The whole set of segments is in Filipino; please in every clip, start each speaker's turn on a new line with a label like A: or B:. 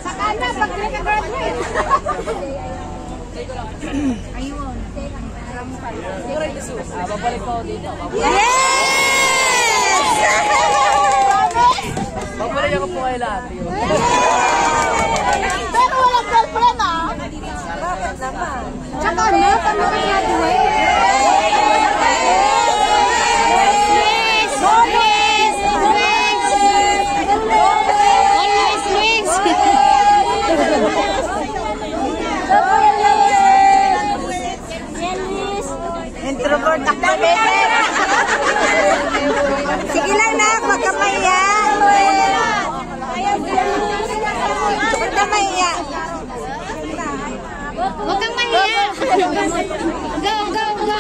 A: Sakana, pag nag-graduate. Ayun.
B: Babalik ko dito.
A: Yes!
B: Babalik ako po kay lahat.
A: Pero walang girlfriend ah.
B: Bakit naman?
A: Tsaka na, pag nag-graduate.
C: Introvert ako kami. Sige lang na, huwag ka mahiya. Huwag ka mahiya.
A: Huwag kang mahiya. Go, go, go.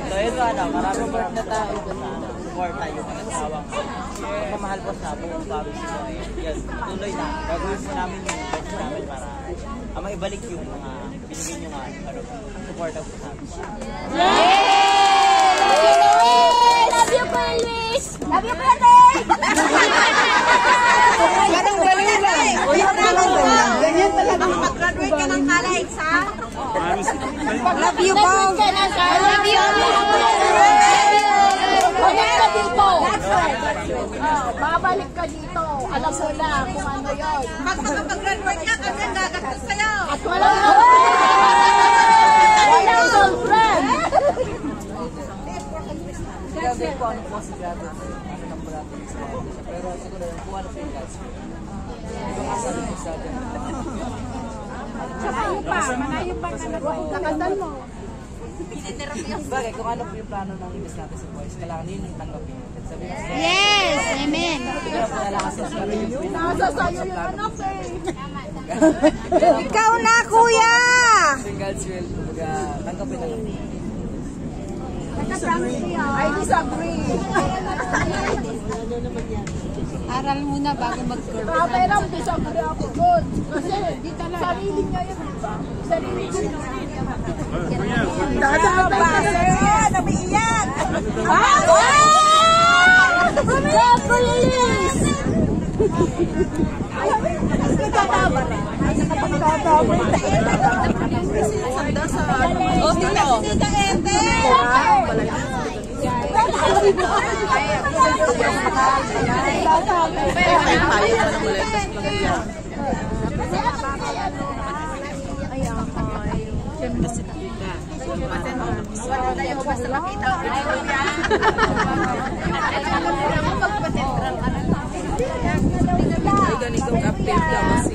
B: So yun maraming na tao support tayo ng asawang mamahal ko sa buong family ko. Yan, tuloy na. Gagawin po namin yung best namin para maibalik yung mga binigay nyo nga support po sa amin.
A: Love you, Police! Love you, brother!
C: Parang galing lang. Ganyan talaga. Mag-graduate ka ng college, ha? Love you, Bob.
A: Love you! Balik ka dito! Babalik ka dito. Alam mo na kung ano yun.
C: Pag makapag-graduate ka, kasi gagastos sa'yo.
A: At walang girlfriend!
B: Grabe po ano po si grabe ano ng bracket pero siguro yung kuha na po yung guys. Yung asabi ko sa atin.
A: Malayo pa nakasal mo.
B: Bagay, kung ano po yung plano ng imbes natin sa boys, kailangan yun yung tanggapin. Sabi ko,
A: Yes! Amen!
B: siguro po nalakas sa sabi yung
A: Nasa sa'yo yung anak eh!
C: Ikaw na, kuya!
B: God's will, tanggapin na lang.
A: I disagree!
C: Aral muna bago mag-graduate.
A: Pero disagree ako doon. Kasi di talaga. Sarili niya yun, diba? Sarili niya yun.
C: Dadaba! Namiiyak!
A: Go, police!
C: O, tita Ete!
D: Ganitong update lang kasi.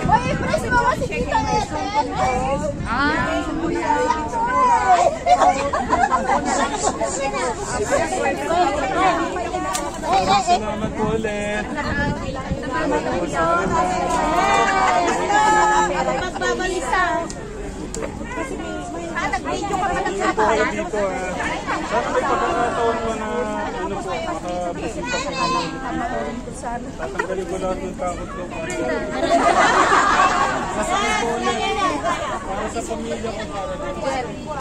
A: Oy, press mo kasi kita natin.
E: Salamat po ulit.
A: Magbabalisa. Nag-video ka pa
E: Para dito sana may pagkakataon mo na ano po, makabisita po namin. Tatanggalin ko lahat ng takot ko. Masakit po ulit. Para sa pamilya ko para dito.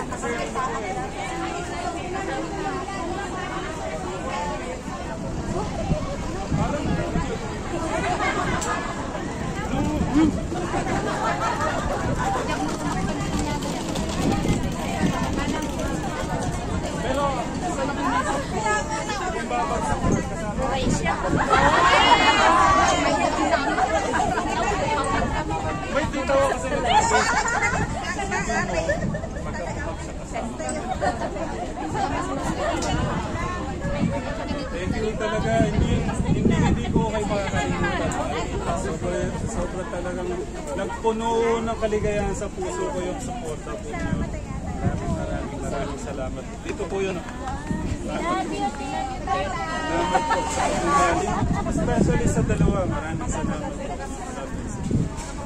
E: May dito ako kasi thank you talaga. Hindi ko kayo makakalimutan. Sobra talagang nagpuno ng kaligayahan sa puso ko yung suporta po niyo. Maraming salamat. Dito po yun. Salamat po. Especially sa dalawa. Maraming salamat.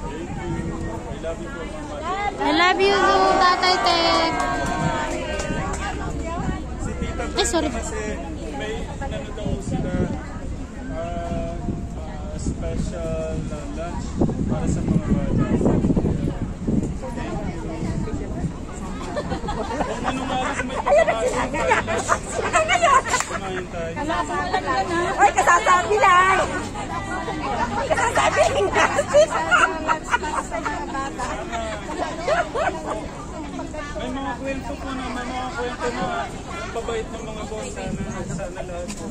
E: Thank you. I love you po, Mama.
A: I love you, Tatay Tek.
F: sorry.
E: Kasi may ano daw sila special lunch para sa mga bata. Kung ano nga lang may pagkakain tayo, kumain tayo.
C: Oy, kasasabi lang. Kasasabi lang.
E: May mga kwento po na, may mga kwento na pabait ng mga boss. Sana lahat po.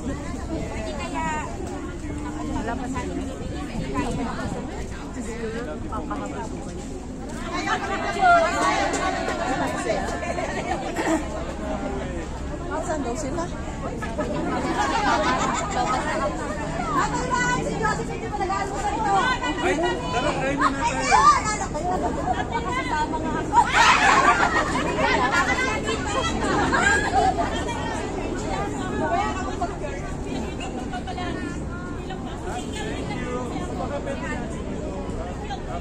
A: Saan daw sila?
E: Ay, tara, try mo na tayo.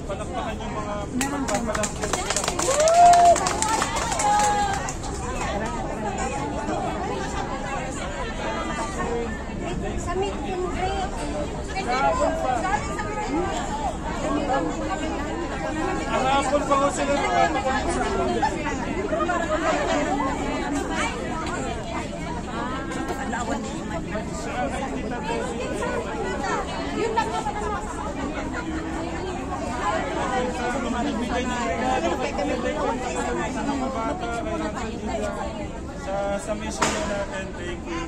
E: Palakpakan yung mga pagpapalakpak nila. Kahapon pa ko sila nagkakaroon sa nagbigay ng regalo sa mga bata sa mission natin. Thank you.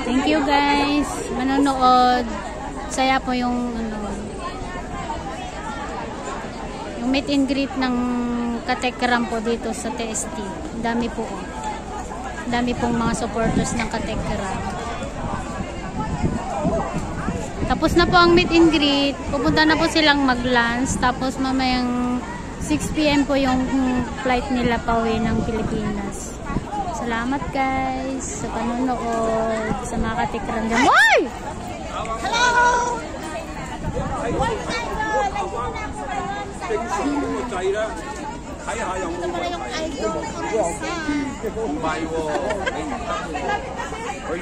F: Thank you guys. Manonood. Saya po yung yung meet and greet ng Katekram po dito sa TST. Dami po. Dami pong mga supporters ng Katekram. Tapos na po ang meet and greet. Pupunta na po silang mag-lunch. Tapos mamayang 6 PM po yung flight nila pauwi ng Pilipinas. Salamat guys sa panonood sa mga Katekram dyan. Hoy! Hello!
A: Ito pala yung idol.